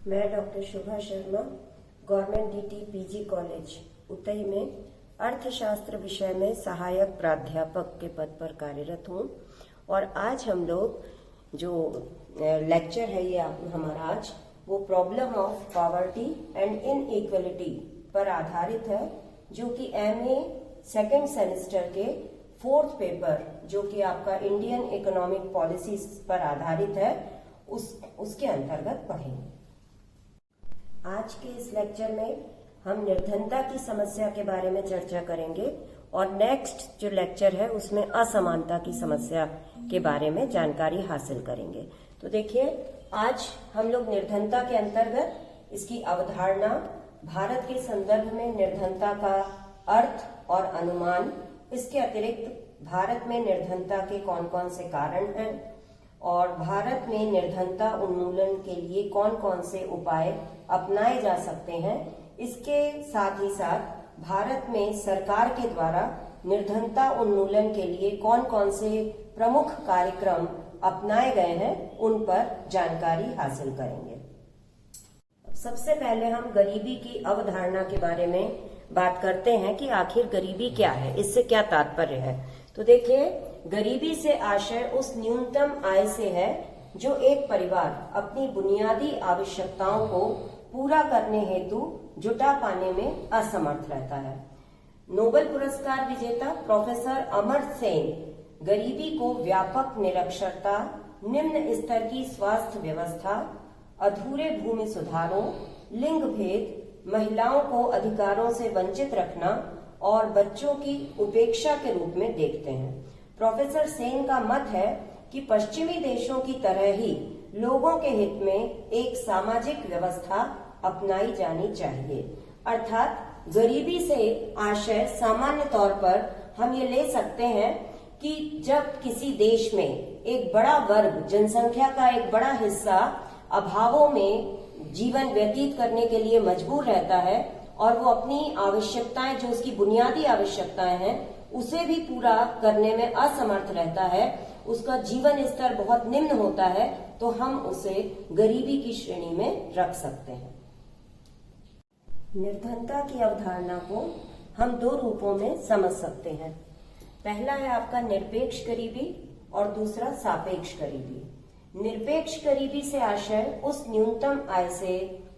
मैं doctor Shubha Sharma government DT PG college Utai में अर्थशास्त्र विषय में सहायक प्राध्यापक के पद पर कार्यरत हूँ। और आज हम लोग जो लेक्चर है ये हमारा आज वो problem of poverty and inequality पर आधारित है, जो कि एमए सेकेंड सेमेस्टर के फोर्थ पेपर जो कि आपका इंडियन इकोनॉमिक पॉलिसीज पर आधारित है उसके अंतर्गत पढ़ेंगे। आज के इस लेक्चर में हम निर्धनता की समस्या के बारे में चर्चा करेंगे और नेक्स्ट जो लेक्चर है उसमें असमानता की समस्या के बारे में जानकारी हासिल करेंगे। तो देखिए, आज हम लोग निर्धनता के अंतर्गत इसकी अवधारणा, भारत के संदर्भ में निर्धनता का अर्थ और अनुमान, इसके अतिरिक्त भारत में निर्धनता के कौन कौन से कारण हैं और भारत में निर्धनता उन्मूलन के लिए कौन कौन से उपाय अपनाए जा सकते हैं, इसके साथ ही साथ भारत में सरकार के द्वारा निर्धनता उन्मूलन के लिए कौन कौन से प्रमुख कार्यक्रम अपनाए गए हैं उन पर जानकारी हासिल करेंगे। सबसे पहले हम गरीबी की अवधारणा के बारे में बात करते हैं कि आखिर गरीबी क्या है, इससे क्या तात्पर्य है। तो देखिए, गरीबी से आशय उस न्यूनतम आय से है जो एक परिवार अपनी बुनियादी आवश्यकताओं को पूरा करने हेतु जुटा पाने में असमर्थ रहता है। नोबेल पुरस्कार विजेता प्रोफेसर अमर्त्य सेन गरीबी को व्यापक निरक्षरता, निम्न स्तर की स्वास्थ्य व्यवस्था, अधूरे भूमि सुधारों, लिंग भेद, महिलाओं को अधिकारों से वंचित रखना और बच्चों की उपेक्षा के रूप में देखते हैं। प्रोफेसर सेन का मत है कि पश्चिमी देशों की तरह ही लोगों के हित में एक सामाजिक व्यवस्था अपनाई जानी चाहिए। अर्थात गरीबी से आशय सामान्य तौर पर हम ये ले सकते हैं कि जब किसी देश में एक बड़ा वर्ग, जनसंख्या का एक बड़ा हिस्सा अभावों में जीवन व्यतीत करने के लिए मजबूर रहता है और वो अपनी आवश्यकताएं, जो उसकी बुनियादी आवश्यकताएं हैं, उसे भी पूरा करने में असमर्थ रहता है, उसका जीवन स्तर बहुत निम्न होता है, तो हम उसे गरीबी की श्रेणी में रख सकते हैं। निर्धनता की अवधारणा को हम दो रूपों में समझ सकते हैं। पहला है आपका निरपेक्ष गरीबी और दूसरा सापेक्ष गरीबी। निरपेक्ष गरीबी से आशय उस न्यूनतम आय से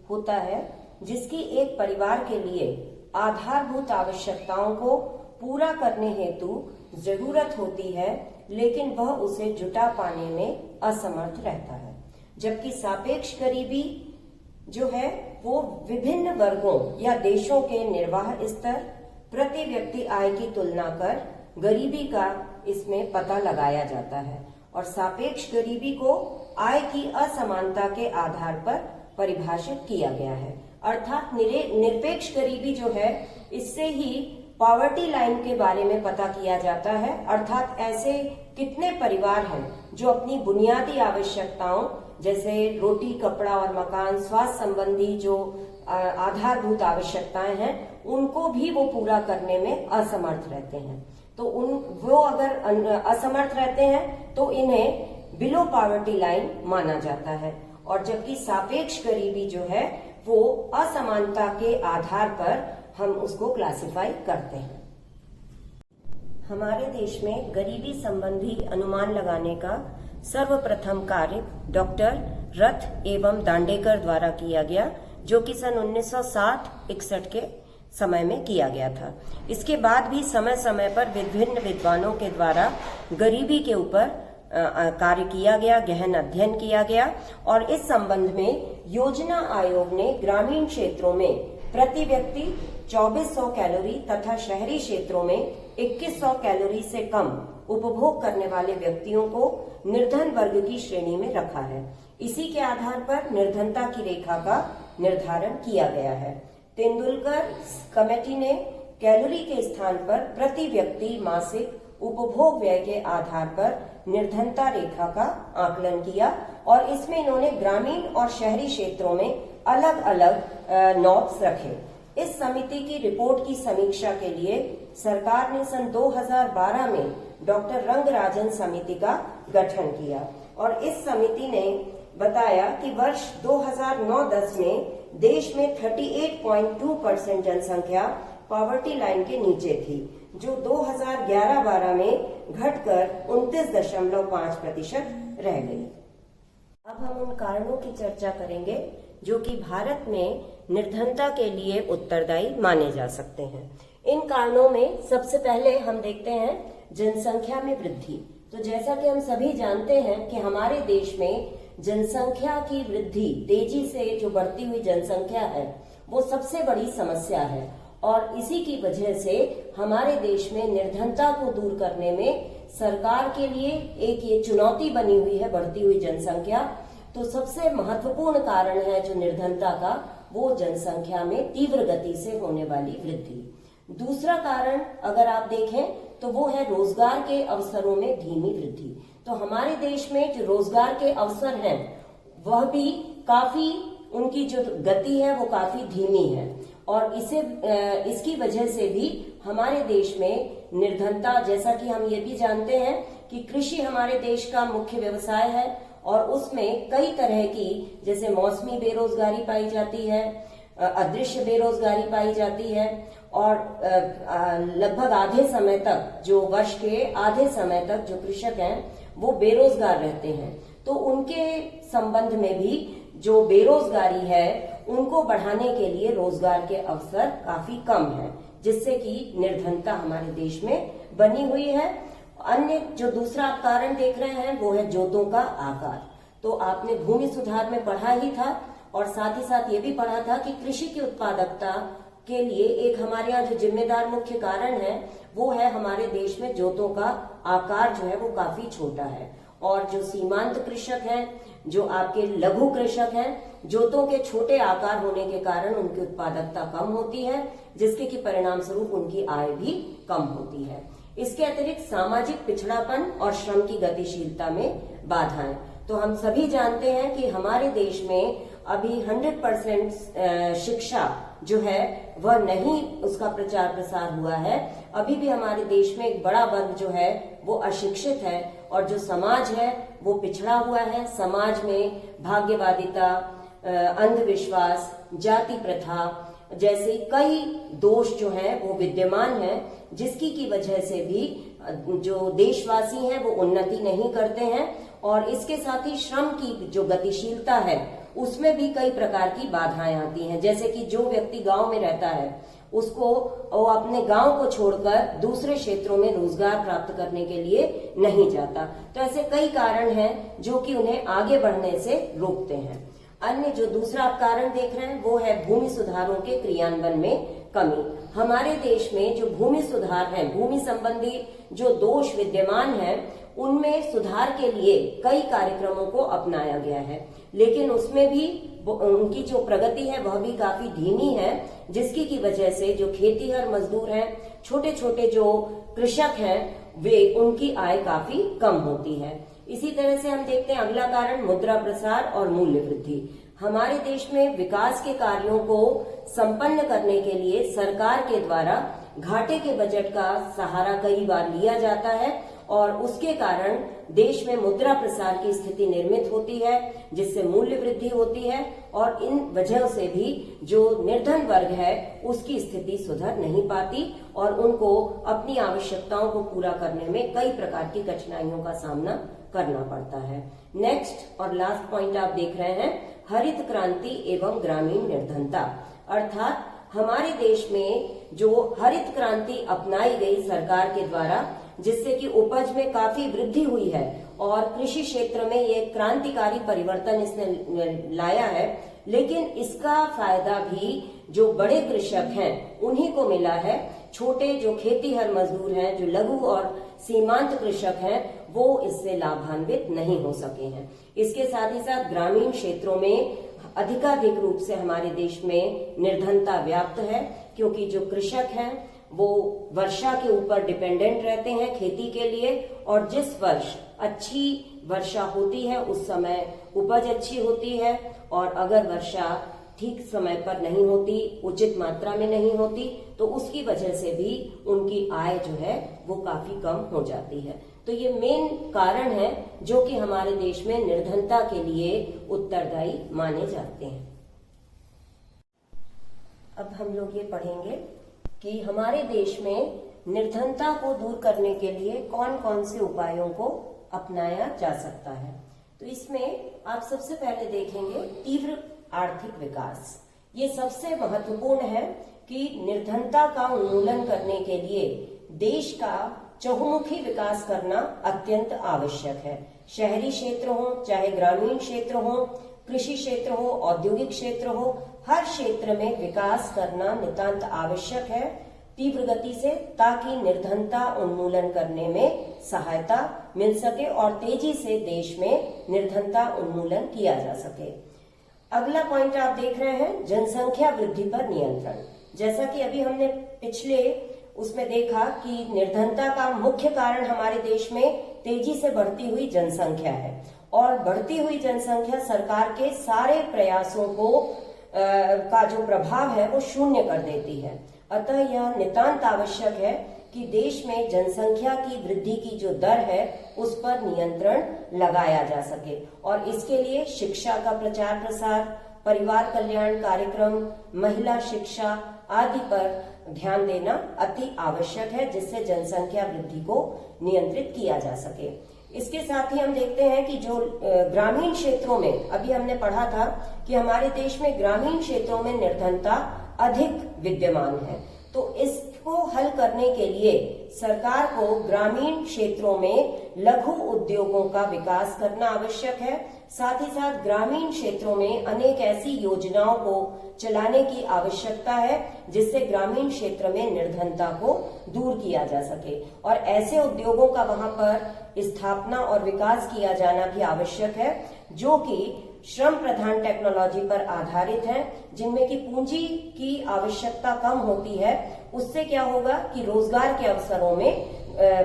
होता है जिसकी एक परिवार के लिए आधारभूत आवश्यकताओं को पूरा करने हेतु जरूरत होती है, लेकिन वह उसे जुटा पाने में असमर्थ रहता है। जबकि सापेक्ष गरीबी जो है वो विभिन्न वर्गों या देशों के निर्वाह स्तर, प्रति व्यक्ति आय की तुलना कर गरीबी का इसमें पता लगाया जाता है और सापेक्ष गरीबी को आय की असमानता के आधार पर परिभाषित किया गया है। अर्थात निरपेक्ष गरीबी जो है, इससे ही पॉवर्टी लाइन के बारे में पता किया जाता है। अर्थात ऐसे कितने परिवार हैं जो अपनी बुनियादी आवश्यकताओं जैसे रोटी, कपड़ा और मकान, स्वास्थ्य संबंधी जो आधारभूत आवश्यकताएं हैं, उनको भी वो पूरा करने में असमर्थ रहते हैं। तो वो अगर असमर्थ रहते हैं तो इन्हें बिलो पॉवर्टी लाइन माना जाता है। और जबकि सापेक्ष गरीबी जो है वो असमानता के आधार पर हम उसको क्लासिफाई करते हैं। हमारे देश में गरीबी संबंधी अनुमान लगाने का सर्वप्रथम कार्य डॉक्टर रथ एवं दांडेकर द्वारा किया गया, जो कि सन 1960-61 के समय में किया गया था। इसके बाद भी समय समय पर विभिन्न विद्वानों के द्वारा गरीबी के ऊपर कार्य किया गया, गहन अध्ययन किया गया और इस संबंध में योजना आयोग ने ग्रामीण क्षेत्रों में प्रति व्यक्ति 2400 कैलोरी तथा शहरी क्षेत्रों में 2100 कैलोरी से कम उपभोग करने वाले व्यक्तियों को निर्धन वर्ग की श्रेणी में रखा है। इसी के आधार पर निर्धनता की रेखा का निर्धारण किया गया है। तेंदुलकर कमेटी ने कैलोरी के स्थान पर प्रति व्यक्ति मासिक उपभोग व्यय के आधार पर निर्धनता रेखा का आकलन किया और इसमें इन्होंने ग्रामीण और शहरी क्षेत्रों में अलग अलग नॉर्म्स रखे। इस समिति की रिपोर्ट की समीक्षा के लिए सरकार ने सन 2012 में डॉक्टर रंगराजन समिति का गठन किया और इस समिति ने बताया कि वर्ष 2009-10 में देश में 38.2% जनसंख्या पॉवर्टी लाइन के नीचे थी, जो 2011-12 में घटकर 29.5% रह गई। अब हम उन कारणों की चर्चा करेंगे जो कि भारत में निर्धनता के लिए उत्तरदायी माने जा सकते हैं। इन कारणों में सबसे पहले हम देखते हैं जनसंख्या में वृद्धि। तो जैसा कि हम सभी जानते हैं कि हमारे देश में जनसंख्या की वृद्धि, तेजी से जो बढ़ती हुई जनसंख्या है, वो सबसे बड़ी समस्या है और इसी की वजह से हमारे देश में निर्धनता को दूर करने में सरकार के लिए एक ये चुनौती बनी हुई है बढ़ती हुई जनसंख्या। तो सबसे महत्वपूर्ण कारण है जो निर्धनता का, वो जनसंख्या में तीव्र गति से होने वाली वृद्धि। दूसरा कारण अगर आप देखें तो वो है रोजगार के अवसरों में धीमी वृद्धि। तो हमारे देश में जो रोजगार के अवसर हैं वह भी काफी, उनकी जो गति है वो काफी धीमी है और इसकी वजह से भी हमारे देश में निर्धनता, जैसा कि हम ये भी जानते हैं कि कृषि हमारे देश का मुख्य व्यवसाय है और उसमें कई तरह की, जैसे मौसमी बेरोजगारी पाई जाती है, अदृश्य बेरोजगारी पाई जाती है और लगभग आधे समय तक, जो वर्ष के आधे समय तक जो कृषक हैं वो बेरोजगार रहते हैं। तो उनके संबंध में भी जो बेरोजगारी है उनको बढ़ाने के लिए रोजगार के अवसर काफी कम है, जिससे कि निर्धनता हमारे देश में बनी हुई है। अन्य जो दूसरा आप कारण देख रहे हैं वो है जोतों का आकार। तो आपने भूमि सुधार में पढ़ा ही था और साथ ही साथ ये भी पढ़ा था कि कृषि की उत्पादकता के लिए एक हमारे यहाँ जो जिम्मेदार मुख्य कारण है वो है हमारे देश में जोतों का आकार जो है वो काफी छोटा है और जो सीमांत कृषक हैं, जो आपके लघु कृषक हैं, जोतों के छोटे आकार होने के कारण उनकी उत्पादकता कम होती है, जिसके कि परिणाम स्वरूप उनकी आय भी कम होती है। इसके अतिरिक्त सामाजिक पिछड़ापन और श्रम की गतिशीलता में बाधाएं। तो हम सभी जानते हैं कि हमारे देश में अभी 100% शिक्षा जो है वह नहीं, उसका प्रचार प्रसार हुआ है। अभी भी हमारे देश में एक बड़ा वर्ग जो है वो अशिक्षित है और जो समाज है वो पिछड़ा हुआ है। समाज में भाग्यवादिता, अंधविश्वास, जाति प्रथा जैसे कई दोष जो हैं वो विद्यमान हैं, जिसकी की वजह से भी जो देशवासी हैं वो उन्नति नहीं करते हैं और इसके साथ ही श्रम की जो गतिशीलता है उसमें भी कई प्रकार की बाधाएं आती हैं। जैसे कि जो व्यक्ति गांव में रहता है उसको वो अपने गांव को छोड़कर दूसरे क्षेत्रों में रोजगार प्राप्त करने के लिए नहीं जाता। तो ऐसे कई कारण हैं जो कि उन्हें आगे बढ़ने से रोकते हैं। अन्य जो दूसरा आप कारण देख रहे हैं वो है भूमि सुधारों के क्रियान्वयन में कमी। हमारे देश में जो भूमि सुधार है, भूमि संबंधी जो दोष विद्यमान है, उनमें सुधार के लिए कई कार्यक्रमों को अपनाया गया है, लेकिन उसमें भी उनकी जो प्रगति है वह भी काफी धीमी है, जिसकी की वजह से जो खेतीहर मजदूर हैं, छोटे छोटे जो कृषक हैं, वे उनकी आय काफी कम होती है। इसी तरह से हम देखते हैं अगला कारण मुद्रा प्रसार और मूल्य वृद्धि। हमारे देश में विकास के कार्यों को संपन्न करने के लिए सरकार के द्वारा घाटे के बजट का सहारा कई बार लिया जाता है और उसके कारण देश में मुद्रा प्रसार की स्थिति निर्मित होती है, जिससे मूल्य वृद्धि होती है और इन वजहों से भी जो निर्धन वर्ग है उसकी स्थिति सुधर नहीं पाती और उनको अपनी आवश्यकताओं को पूरा करने में कई प्रकार की कठिनाइयों का सामना करना पड़ता है। नेक्स्ट और लास्ट पॉइंट आप देख रहे हैं हरित क्रांति एवं ग्रामीण निर्धनता, अर्थात हमारे देश में जो हरित क्रांति अपनाई गई सरकार के द्वारा, जिससे कि उपज में काफी वृद्धि हुई है और कृषि क्षेत्र में ये क्रांतिकारी परिवर्तन इसने लाया है, लेकिन इसका फायदा भी जो बड़े कृषक हैं उन्हीं को मिला है। छोटे जो खेतीहर मजदूर हैं, जो लघु और सीमांत कृषक हैं, वो इससे लाभान्वित नहीं हो सके हैं। इसके साथ ही साथ ग्रामीण क्षेत्रों में अधिकाधिक रूप से हमारे देश में निर्धनता व्याप्त है, क्योंकि जो कृषक हैं वो वर्षा के ऊपर डिपेंडेंट रहते हैं खेती के लिए और जिस वर्ष अच्छी वर्षा होती है उस समय उपज अच्छी होती है और अगर वर्षा ठीक समय पर नहीं होती, उचित मात्रा में नहीं होती, तो उसकी वजह से भी उनकी आय जो है वो काफी कम हो जाती है। तो ये मेन कारण है जो कि हमारे देश में निर्धनता के लिए उत्तरदायी माने जाते हैं। अब हम लोग ये पढ़ेंगे कि हमारे देश में निर्धनता को दूर करने के लिए कौन कौन से उपायों को अपनाया जा सकता है। तो इसमें आप सबसे पहले देखेंगे तीव्र आर्थिक विकास। ये सबसे महत्वपूर्ण है कि निर्धनता का उन्मूलन करने के लिए देश का चहुमुखी विकास करना अत्यंत आवश्यक है। शहरी क्षेत्र हो चाहे ग्रामीण क्षेत्र हो, कृषि क्षेत्र हो, औद्योगिक क्षेत्र हो, हर क्षेत्र में विकास करना नितांत आवश्यक है तीव्र गति से, ताकि निर्धनता उन्मूलन करने में सहायता मिल सके और तेजी से देश में निर्धनता उन्मूलन किया जा सके। अगला पॉइंट आप देख रहे हैं जनसंख्या वृद्धि पर नियंत्रण। जैसा कि अभी हमने पिछले उसमें देखा कि निर्धनता का मुख्य कारण हमारे देश में तेजी से बढ़ती हुई जनसंख्या है और बढ़ती हुई जनसंख्या सरकार के सारे प्रयासों को का जो प्रभाव है वो शून्य कर देती है। अतः यह नितांत आवश्यक है कि देश में जनसंख्या की वृद्धि की जो दर है उस पर नियंत्रण लगाया जा सके और इसके लिए शिक्षा का प्रचार प्रसार, परिवार कल्याण कार्यक्रम, महिला शिक्षा आदि पर ध्यान देना अति आवश्यक है, जिससे जनसंख्या वृद्धि को नियंत्रित किया जा सके। इसके साथ ही हम देखते हैं कि जो ग्रामीण क्षेत्रों में, अभी हमने पढ़ा था कि हमारे देश में ग्रामीण क्षेत्रों में निर्धनता अधिक विद्यमान है, तो इसको हल करने के लिए सरकार को ग्रामीण क्षेत्रों में लघु उद्योगों का विकास करना आवश्यक है। साथ ही साथ ग्रामीण क्षेत्रों में अनेक ऐसी योजनाओं को चलाने की आवश्यकता है जिससे ग्रामीण क्षेत्र में निर्धनता को दूर किया जा सके और ऐसे उद्योगों का वहां पर स्थापना और विकास किया जाना भी आवश्यक है जो कि श्रम प्रधान टेक्नोलॉजी पर आधारित है, जिनमें की पूंजी की आवश्यकता कम होती है। उससे क्या होगा कि रोजगार के अवसरों में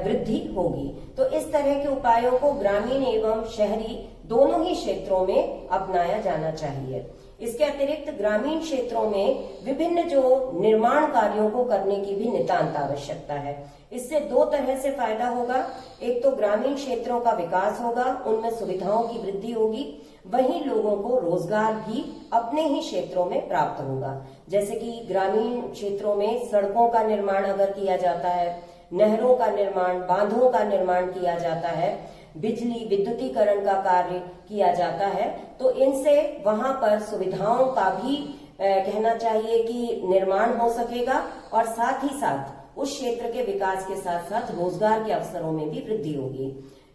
वृद्धि होगी। तो इस तरह के उपायों को ग्रामीण एवं शहरी दोनों ही क्षेत्रों में अपनाया जाना चाहिए। इसके अतिरिक्त ग्रामीण क्षेत्रों में विभिन्न जो निर्माण कार्यों को करने की भी नितांत आवश्यकता है। इससे दो तरह से फायदा होगा। एक तो ग्रामीण क्षेत्रों का विकास होगा, उनमें सुविधाओं की वृद्धि होगी, वहीं लोगों को रोजगार भी अपने ही क्षेत्रों में प्राप्त होगा। जैसे कि ग्रामीण क्षेत्रों में सड़कों का निर्माण अगर किया जाता है, नहरों का निर्माण, बांधों का निर्माण किया जाता है, बिजली विद्युतीकरण का कार्य किया जाता है, तो इनसे वहां पर सुविधाओं का भी कहना चाहिए कि निर्माण हो सकेगा और साथ ही साथ उस क्षेत्र के विकास के साथ साथ रोजगार के अवसरों में भी वृद्धि होगी।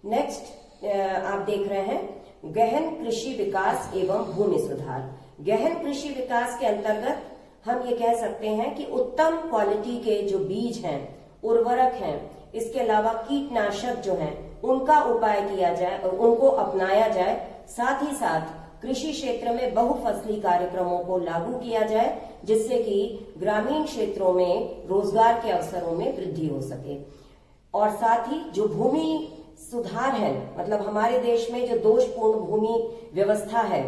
नेक्स्ट आप देख रहे हैं गहन कृषि विकास एवं भूमि सुधार। गहन कृषि विकास के अंतर्गत हम ये कह सकते हैं कि उत्तम क्वालिटी के जो बीज हैं, उर्वरक हैं, इसके अलावा कीटनाशक जो हैं, उनका उपाय किया जाए, उनको अपनाया जाए। साथ ही साथ कृषि क्षेत्र में बहुफसली कार्यक्रमों को लागू किया जाए, जिससे कि ग्रामीण क्षेत्रों में रोजगार के अवसरों में वृद्धि हो सके। और साथ ही जो भूमि सुधार है, मतलब हमारे देश में जो दोषपूर्ण भूमि व्यवस्था है,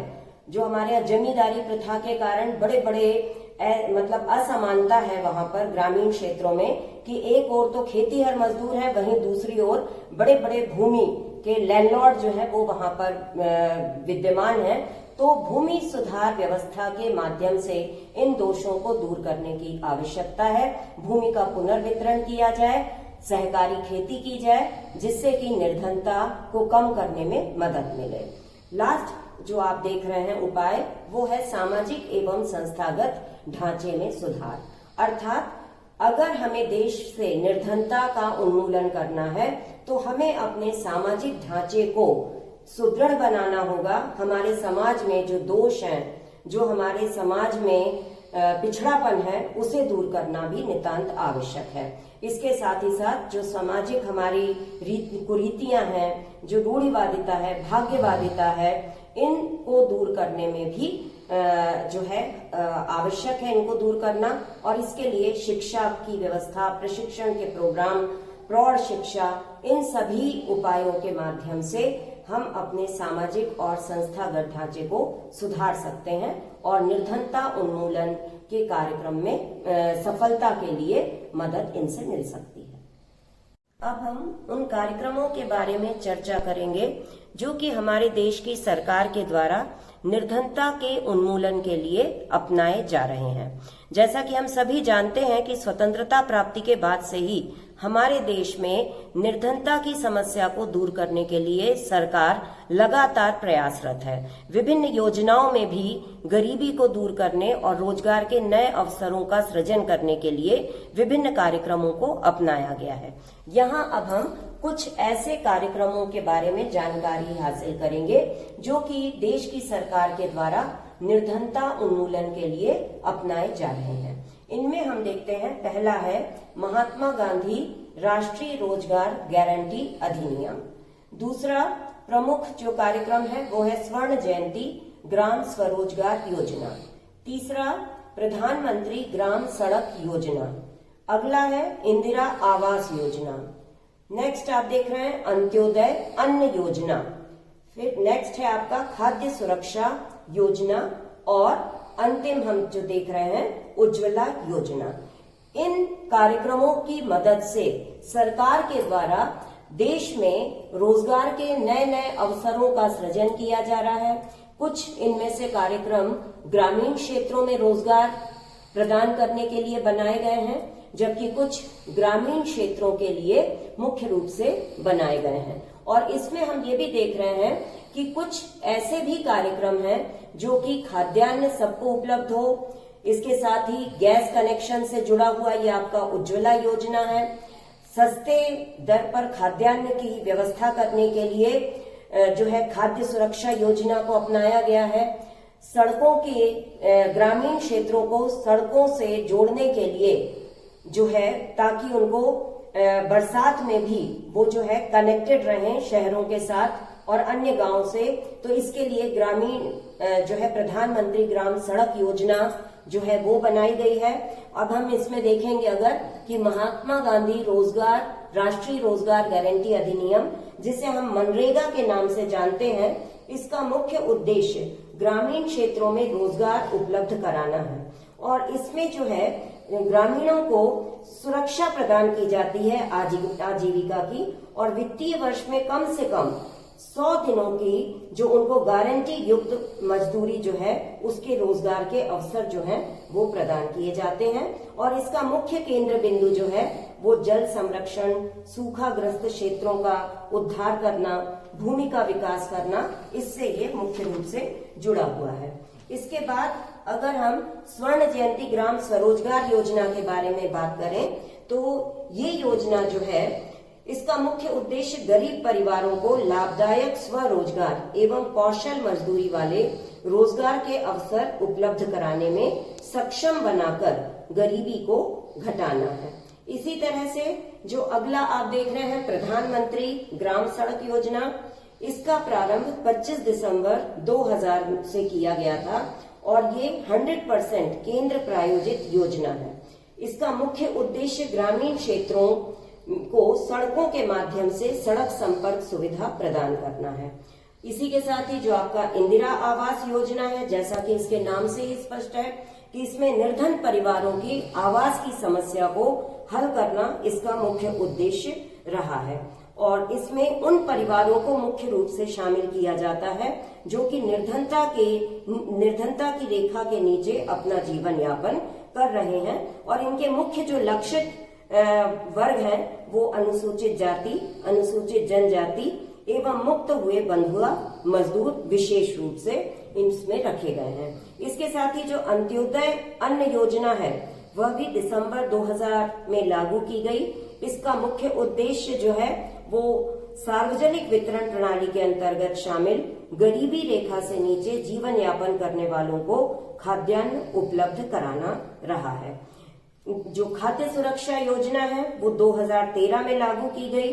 जो हमारे यहाँ जमींदारी प्रथा के कारण बड़े बड़े मतलब असमानता है वहां पर ग्रामीण क्षेत्रों में कि एक ओर तो खेतीहर मजदूर है, वहीं दूसरी ओर बड़े बड़े भूमि के लैंडलॉर्ड जो है वो वहां पर विद्यमान है। तो भूमि सुधार व्यवस्था के माध्यम से इन दोषों को दूर करने की आवश्यकता है। भूमि का पुनर्वितरण किया जाए, सहकारी खेती की जाए, जिससे कि निर्धनता को कम करने में मदद मिले। लास्ट जो आप देख रहे हैं उपाय, वो है सामाजिक एवं संस्थागत ढांचे में सुधार। अर्थात अगर हमें देश से निर्धनता का उन्मूलन करना है तो हमें अपने सामाजिक ढांचे को सुदृढ़ बनाना होगा। हमारे समाज में जो दोष हैं, जो हमारे समाज में पिछड़ापन है, उसे दूर करना भी नितांत आवश्यक है। इसके साथ ही साथ जो सामाजिक हमारी कुरीतियां हैं, जो रूढ़िवादिता है, भाग्यवादिता है, इनको दूर करने में भी जो है आवश्यक है इनको दूर करना। और इसके लिए शिक्षा की व्यवस्था, प्रशिक्षण के प्रोग्राम, प्रौढ़ शिक्षा, इन सभी उपायों के माध्यम से हम अपने सामाजिक और संस्थागत ढांचे को सुधार सकते हैं और निर्धनता उन्मूलन के कार्यक्रम में सफलता के लिए मदद इनसे मिल सकती है। अब हम उन कार्यक्रमों के बारे में चर्चा करेंगे जो कि हमारे देश की सरकार के द्वारा निर्धनता के उन्मूलन के लिए अपनाए जा रहे हैं। जैसा कि हम सभी जानते हैं कि स्वतंत्रता प्राप्ति के बाद से ही हमारे देश में निर्धनता की समस्या को दूर करने के लिए सरकार लगातार प्रयासरत है। विभिन्न योजनाओं में भी गरीबी को दूर करने और रोजगार के नए अवसरों का सृजन करने के लिए विभिन्न कार्यक्रमों को अपनाया गया है। यहाँ अब हम कुछ ऐसे कार्यक्रमों के बारे में जानकारी हासिल करेंगे जो कि देश की सरकार के द्वारा निर्धनता उन्मूलन के लिए अपनाए जा रहे हैं। इनमें हम देखते हैं, पहला है महात्मा गांधी राष्ट्रीय रोजगार गारंटी अधिनियम। दूसरा प्रमुख जो कार्यक्रम है वो है स्वर्ण जयंती ग्राम स्वरोजगार योजना। तीसरा प्रधानमंत्री ग्राम सड़क योजना। अगला है इंदिरा आवास योजना। नेक्स्ट आप देख रहे हैं अंत्योदय अन्न योजना। फिर नेक्स्ट है आपका खाद्य सुरक्षा योजना और अंतिम हम जो देख रहे हैं उज्ज्वला योजना। इन कार्यक्रमों की मदद से सरकार के द्वारा देश में रोजगार के नए नए अवसरों का सृजन किया जा रहा है। कुछ इनमें से कार्यक्रम ग्रामीण क्षेत्रों में रोजगार प्रदान करने के लिए बनाए गए हैं, जबकि कुछ ग्रामीण क्षेत्रों के लिए मुख्य रूप से बनाए गए हैं। और इसमें हम ये भी देख रहे हैं कि कुछ ऐसे भी कार्यक्रम हैं जो कि खाद्यान्न सबको उपलब्ध हो। इसके साथ ही गैस कनेक्शन से जुड़ा हुआ ये आपका उज्ज्वला योजना है। सस्ते दर पर खाद्यान्न की व्यवस्था करने के लिए जो है खाद्य सुरक्षा योजना को अपनाया गया है। सड़कों के ग्रामीण क्षेत्रों को सड़कों से जोड़ने के लिए जो है, ताकि उनको बरसात में भी वो जो है कनेक्टेड रहें शहरों के साथ और अन्य गांव से, तो इसके लिए ग्रामीण जो है प्रधानमंत्री ग्राम सड़क योजना जो है वो बनाई गई है। अब हम इसमें देखेंगे अगर कि महात्मा गांधी राष्ट्रीय रोजगार गारंटी अधिनियम, जिसे हम मनरेगा के नाम से जानते हैं, इसका मुख्य उद्देश्य ग्रामीण क्षेत्रों में रोजगार उपलब्ध कराना है। और इसमें जो है ग्रामीणों को सुरक्षा प्रदान की जाती है आजीविका की, और वित्तीय वर्ष में कम से कम 100 दिनों की जो उनको गारंटी युक्त मजदूरी जो है उसके रोजगार के अवसर जो हैं वो प्रदान किए जाते हैं। और इसका मुख्य केंद्र बिंदु जो है वो जल संरक्षण, सूखाग्रस्त क्षेत्रों का उद्धार करना, भूमि का विकास करना, इससे ये मुख्य रूप से जुड़ा हुआ है। इसके बाद अगर हम स्वर्ण जयंती ग्राम स्वरोजगार योजना के बारे में बात करें तो ये योजना जो है इसका मुख्य उद्देश्य गरीब परिवारों को लाभदायक स्वरोजगार एवं कौशल मजदूरी वाले रोजगार के अवसर उपलब्ध कराने में सक्षम बनाकर गरीबी को घटाना है। इसी तरह से जो अगला आप देख रहे हैं प्रधानमंत्री ग्राम सड़क योजना, इसका प्रारंभ 25 दिसंबर 2000 से किया गया था और ये 100% केंद्र प्रायोजित योजना है। इसका मुख्य उद्देश्य ग्रामीण क्षेत्रों को सड़कों के माध्यम से सड़क संपर्क सुविधा प्रदान करना है। इसी के साथ ही जो आपका इंदिरा आवास योजना है, जैसा कि इसके नाम से ही स्पष्ट है कि इसमें निर्धन परिवारों की आवास की समस्या को हल करना इसका मुख्य उद्देश्य रहा है। और इसमें उन परिवारों को मुख्य रूप से शामिल किया जाता है जो कि निर्धनता की रेखा के नीचे अपना जीवन यापन कर रहे हैं। और इनके मुख्य जो लक्षित वर्ग हैं वो अनुसूचित जाति, अनुसूचित जनजाति एवं मुक्त हुए बंधुआ मजदूर विशेष रूप से इसमें रखे गए हैं। इसके साथ ही जो अंत्योदय अन्न योजना है वह भी दिसंबर 2000 में लागू की गई। इसका मुख्य उद्देश्य जो है वो सार्वजनिक वितरण प्रणाली के अंतर्गत शामिल गरीबी रेखा से नीचे जीवन यापन करने वालों को खाद्यान्न उपलब्ध कराना रहा है। जो खाद्य सुरक्षा योजना है वो 2013 में लागू की गई।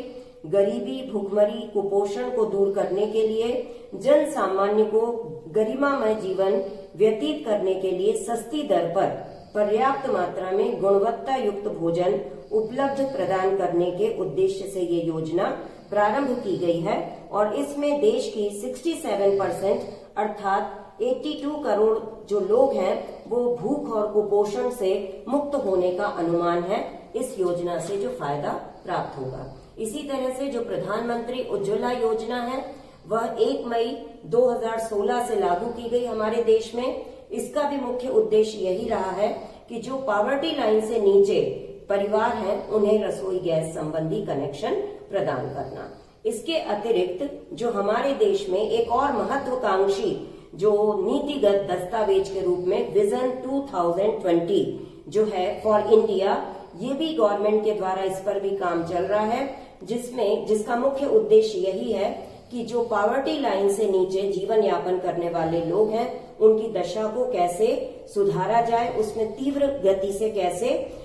गरीबी, भूखमरी, कुपोषण को दूर करने के लिए जन सामान्य को गरिमामय जीवन व्यतीत करने के लिए सस्ती दर पर पर्याप्त मात्रा में गुणवत्ता युक्त भोजन उपलब्ध प्रदान करने के उद्देश्य से ये योजना प्रारंभ की गई है। और इसमें देश की 67% अर्थात 82 करोड़ जो लोग हैं वो भूख और कुपोषण से मुक्त होने का अनुमान है। इस योजना से जो फायदा प्राप्त होगा, इसी तरह से जो प्रधानमंत्री उज्ज्वला योजना है वह 1 मई 2016 से लागू की गई हमारे देश में। इसका भी मुख्य उद्देश्य यही रहा है कि जो पॉवर्टी लाइन से नीचे परिवार हैं उन्हें रसोई गैस संबंधी कनेक्शन प्रदान करना। इसके अतिरिक्त जो हमारे देश में एक और महत्वाकांक्षी जो नीतिगत दस्तावेज के रूप में विजन 2020 जो है फॉर इंडिया, ये भी गवर्नमेंट के द्वारा इस पर भी काम चल रहा है, जिसका मुख्य उद्देश्य यही है कि जो पॉवर्टी लाइन से नीचे जीवन यापन करने वाले लोग हैं उनकी दशा को कैसे सुधारा जाए, उसमें तीव्र गति से कैसे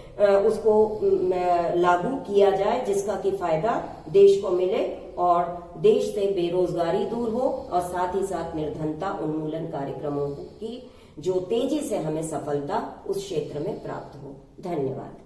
उसको लागू किया जाए जिसका कि फायदा देश को मिले और देश से बेरोजगारी दूर हो और साथ ही साथ निर्धनता उन्मूलन कार्यक्रमों की जो तेजी से हमें सफलता उस क्षेत्र में प्राप्त हो। धन्यवाद।